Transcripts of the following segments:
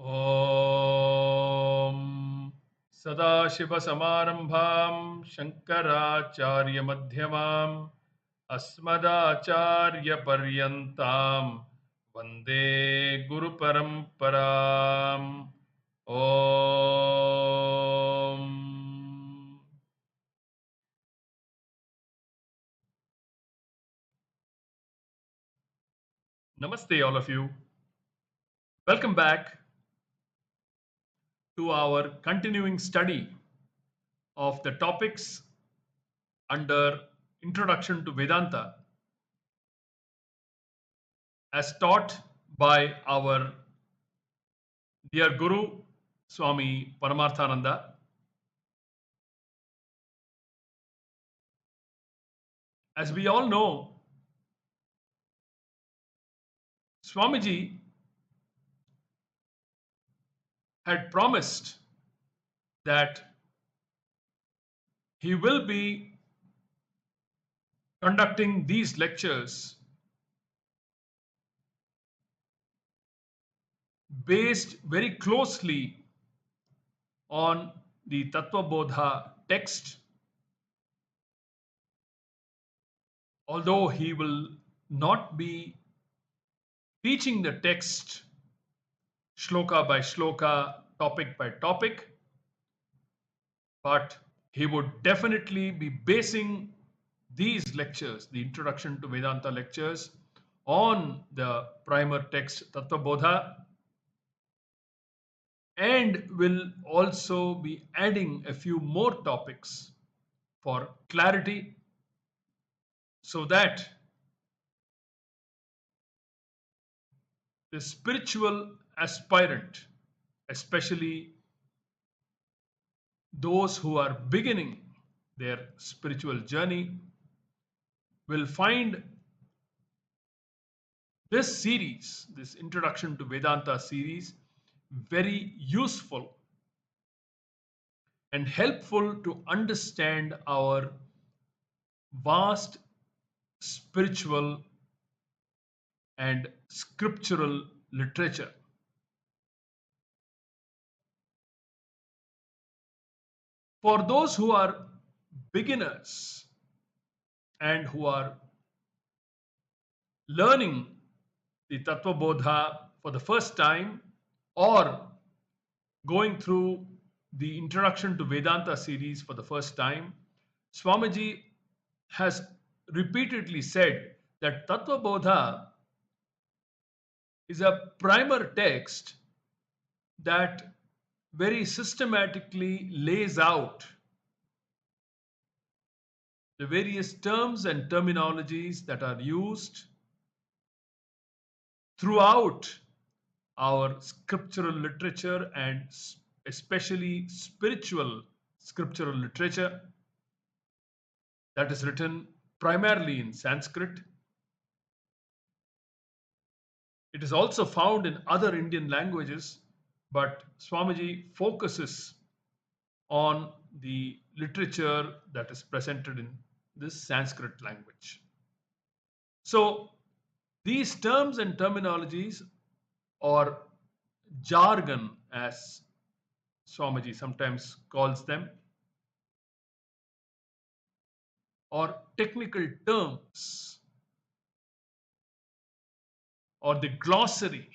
ॐ सदाशिवसमारम्भां शङ्कराचार्यमध्यमाम् अस्मदाचार्यपर्यन्तां वन्दे गुरुपरम्पराम् ॐ Namaste, all of you. Welcome back to our continuing study of the topics under Introduction to Vedanta as taught by our dear Guru, Swami Paramarthananda. As we all know, Swamiji had promised that he will be conducting these lectures based very closely on the Tattvabodha text, although he will not be teaching the text shloka by shloka, topic by topic, but he would definitely be basing these lectures, the Introduction to Vedanta lectures, on the primer text Tattvabodha, and will also be adding a few more topics for clarity so that the spiritual aspirant, especially those who are beginning their spiritual journey, will find this series, this Introduction to Vedanta series, very useful and helpful to understand our vast spiritual and scriptural literature. For those who are beginners and who are learning the Tattvabodha for the first time or going through the Introduction to Vedanta series for the first time, Swamiji has repeatedly said that Tattvabodha is a primer text that very systematically lays out the various terms and terminologies that are used throughout our scriptural literature and especially spiritual scriptural literature that is written primarily in Sanskrit. It is also found in other Indian languages, but Swamiji focuses on the literature that is presented in this Sanskrit language. So these terms and terminologies, or jargon as Swamiji sometimes calls them, or technical terms, or the glossary,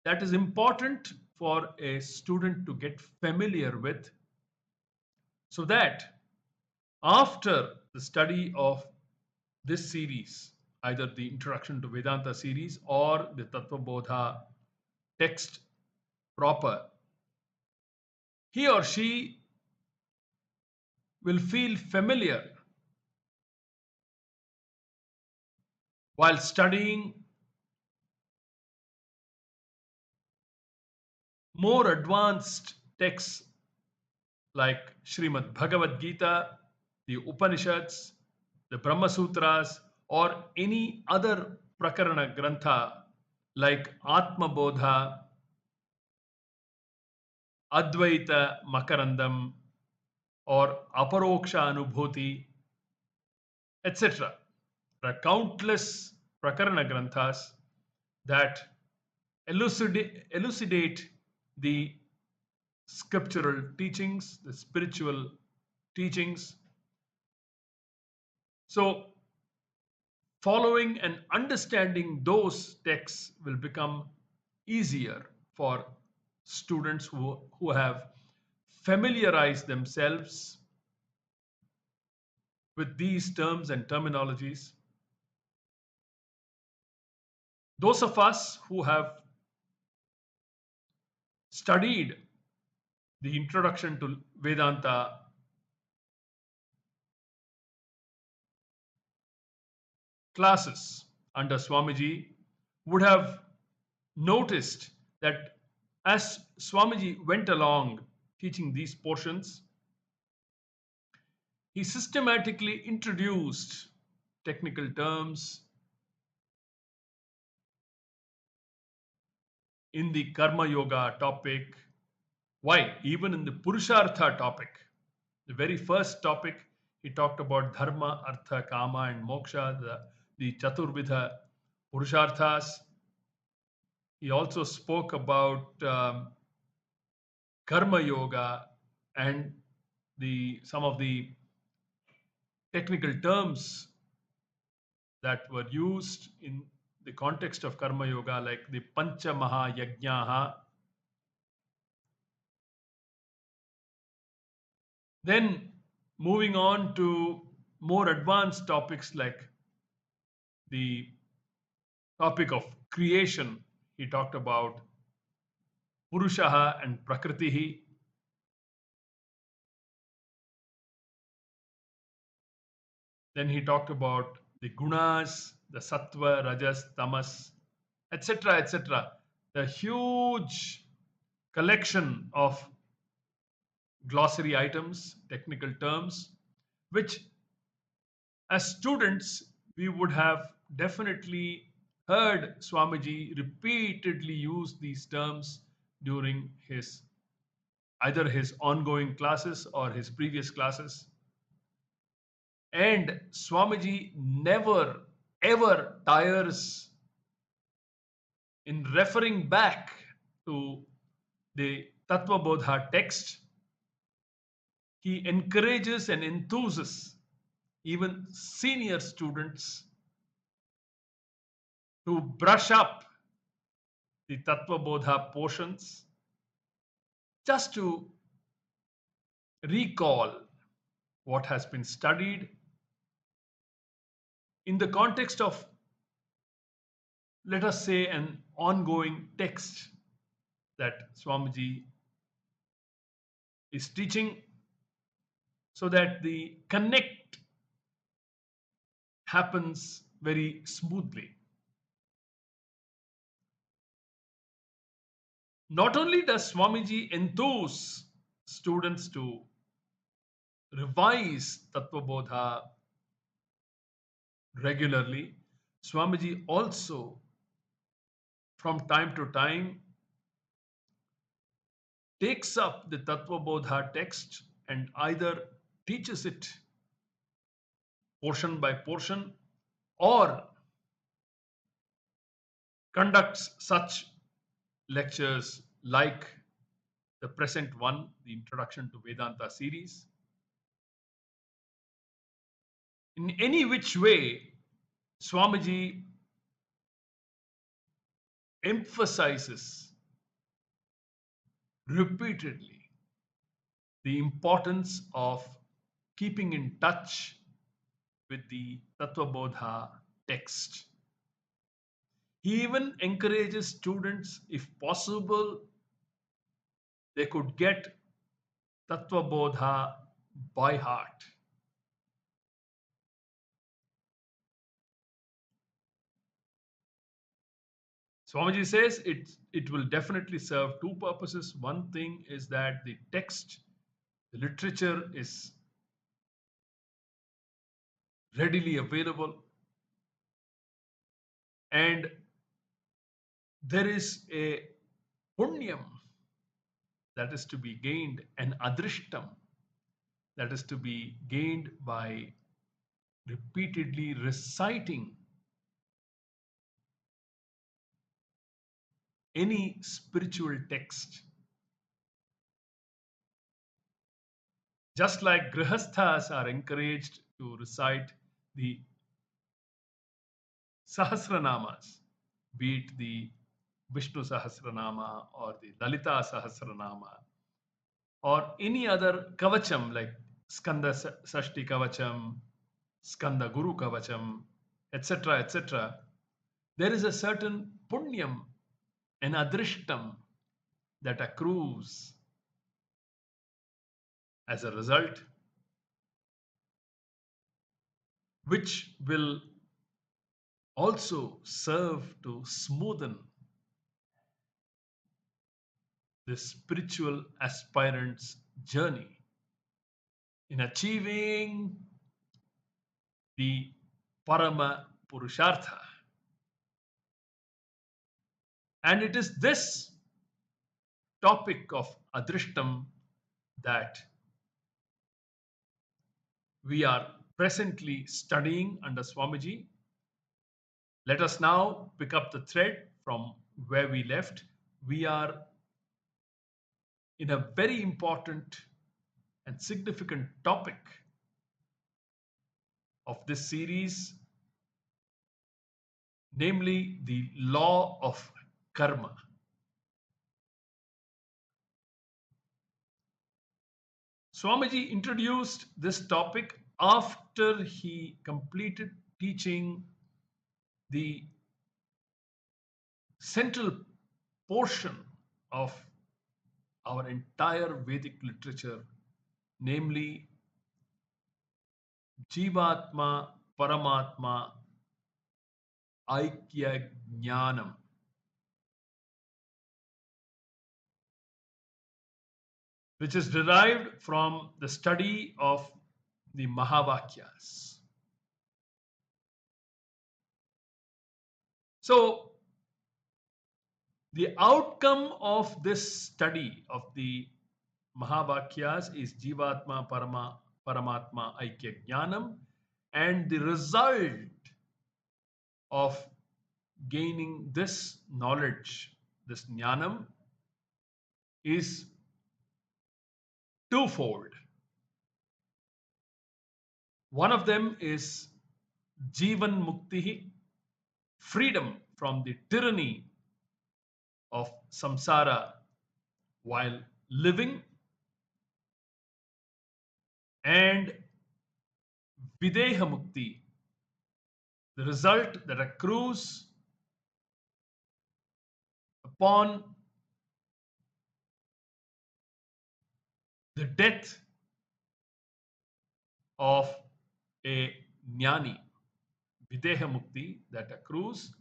that is important for a student to get familiar with, so that after the study of this series, either the Introduction to Vedanta series or the Tattvabodha text proper, he or she will feel familiar while studying more advanced texts like Srimad Bhagavad Gita, the Upanishads, the Brahma Sutras, or any other Prakarana Grantha like Atma Bodha, Advaita Makarandam, or Aparoksha Anubhuti, etc. There are countless Prakarana Granthas that elucidate the scriptural teachings, the spiritual teachings. So, following and understanding those texts will become easier for students who have familiarized themselves with these terms and terminologies. Those of us who have studied the introduction to Vedanta classes under Swamiji would have noticed that as Swamiji went along teaching these portions, he systematically introduced technical terms in the Karma Yoga topic. Why? Even in the Purushartha topic, the very first topic, he talked about Dharma, Artha, Kama, and Moksha, the Chaturvidha Purusharthas. He also spoke about Karma Yoga and some of the technical terms that were used in the context of Karma Yoga, like the Pancha Maha Yajnaha. Then moving on to more advanced topics like the topic of creation, he talked about Purushaha and Prakritihi. Then he talked about the gunas, the sattva, rajas, tamas, etc., etc. The huge collection of glossary items, technical terms, which as students we would have definitely heard Swamiji repeatedly use these terms during either his ongoing classes or his previous classes. And Swamiji never ever tires in referring back to the Tattvabodha text. He encourages and enthuses even senior students to brush up the Tattvabodha portions just to recall what has been studied in the context of, let us say, an ongoing text that Swamiji is teaching, so that the connect happens very smoothly. Not only does Swamiji enthuse students to revise Tattvabodha regularly, Swamiji also, from time to time, takes up the Tattvabodha text and either teaches it portion by portion or conducts such lectures like the present one, the Introduction to Vedanta series. In any which way, Swamiji emphasizes repeatedly the importance of keeping in touch with the Tattvabodha text. He even encourages students, if possible, they could get Tattvabodha by heart. Swamiji says it will definitely serve two purposes. One thing is that the text, the literature is readily available, and there is a punyam that is to be gained, an adrishtam that is to be gained by repeatedly reciting, any spiritual text. Just like grihasthas are encouraged to recite the Sahasranamas, be it the Vishnu Sahasranama or the Lalita Sahasranama or any other kavacham like Skanda Sashti Kavacham, Skanda Guru Kavacham, etc., etc., there is a certain punyam, an adrishtam that accrues as a result, which will also serve to smoothen the spiritual aspirant's journey in achieving the Parama Purushartha. And it is this topic of Adrishtam that we are presently studying under Swamiji. Let us now pick up the thread from where we left. We are in a very important and significant topic of this series, namely the law of karma. Swamiji introduced this topic after he completed teaching the central portion of our entire Vedic literature, namely Jivatma Paramatma Aikya Jnanam, which is derived from the study of the Mahavakyas. So, the outcome of this study of the Mahavakyas is Jivatma Paramatma Aikya Jnanam, and the result of gaining this knowledge, this jnanam, is twofold. One of them is Jivan Mukti, freedom from the tyranny of samsara while living, and Videha Mukti, the result that accrues upon the death of a jnani. Videha Mukti that accrues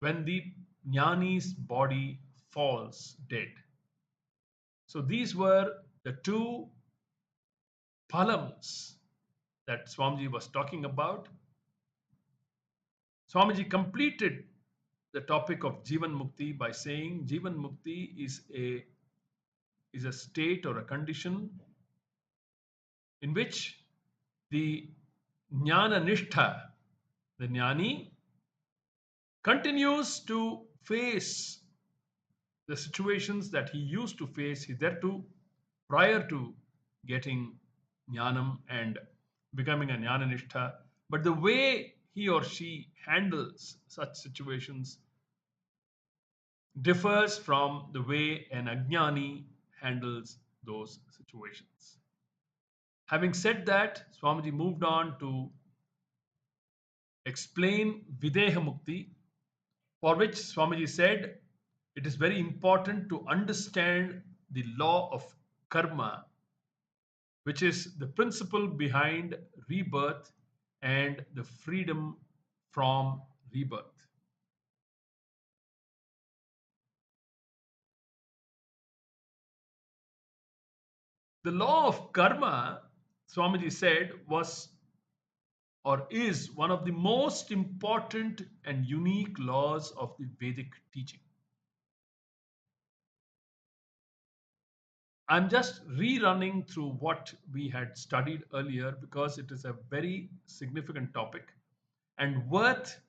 when the jnani's body falls dead. So these were the two phalams that Swamiji was talking about. Swamiji completed the topic of Jivan Mukti by saying Jivan Mukti is a state or a condition in which the Jnana Nishtha, the Jnani, continues to face the situations that he used to face hitherto prior to getting Jnanam and becoming a Jnana Nishtha. But the way he or she handles such situations differs from the way an Ajnani handles those situations. Having said that, Swamiji moved on to explain Videha Mukti, for which Swamiji said it is very important to understand the law of karma, which is the principle behind rebirth and the freedom from rebirth. The law of karma, Swamiji said, was or is one of the most important and unique laws of the Vedic teaching. I'm just rerunning through what we had studied earlier because it is a very significant topic and worth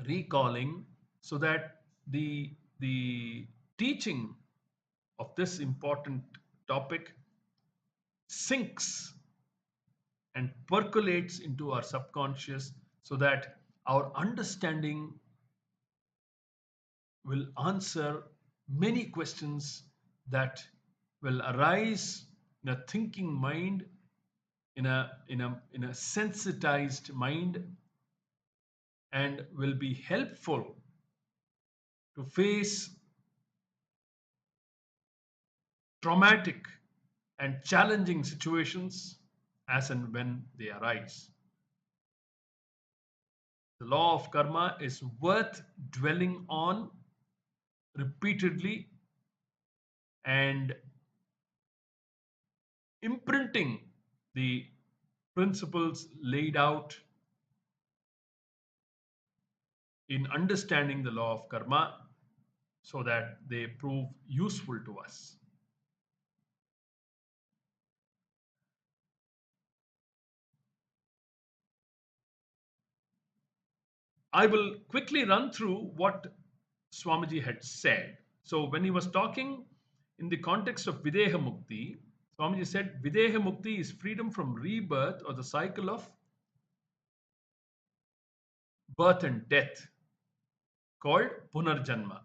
recalling so that the teaching of this important topic sinks and percolates into our subconscious, so that our understanding will answer many questions that will arise in a thinking mind, in a sensitized mind, and will be helpful to face traumatic and challenging situations as and when they arise. The law of karma is worth dwelling on repeatedly and imprinting the principles laid out in understanding the law of karma so that they prove useful to us. I will quickly run through what Swamiji had said. So, when he was talking in the context of Videha Mukti, Swamiji said Videha Mukti is freedom from rebirth or the cycle of birth and death called Punarjanma.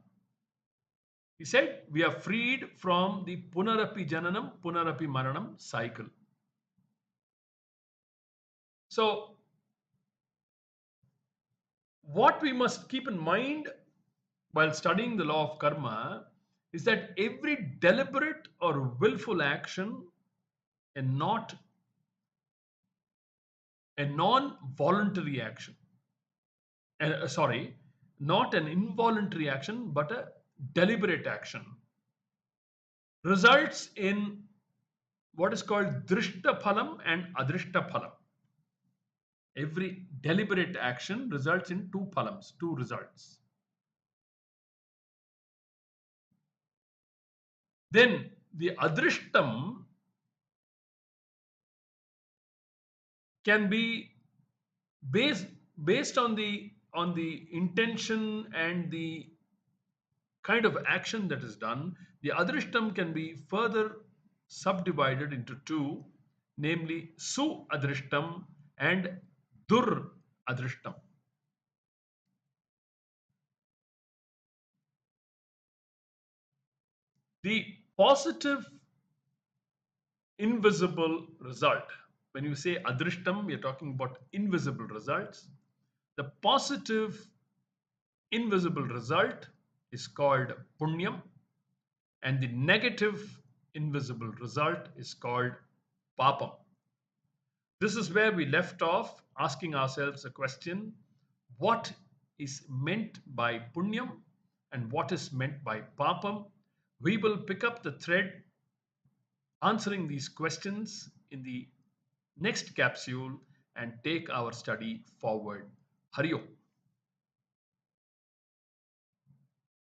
He said we are freed from the Punarapi Jananam, Punarapi Maranam cycle. So, what we must keep in mind while studying the law of karma is that every deliberate or willful action and not a non-voluntary action, sorry, not an involuntary action but a deliberate action, results in what is called drishta phalam and adrishta phalam. Every deliberate action results in two phalams, two results. Then the adrishtam can be based based on the intention and the kind of action that is done. The adrishtam can be further subdivided into two, namely su adrishtam and dur adrishtam. The positive invisible result, when you say adrishtam, we are talking about invisible results. The positive invisible result is called punyam, and the negative invisible result is called papam. This is where we left off, asking ourselves a question: what is meant by punyam and what is meant by papam? We will pick up the thread answering these questions in the next capsule and take our study forward. Hari Om.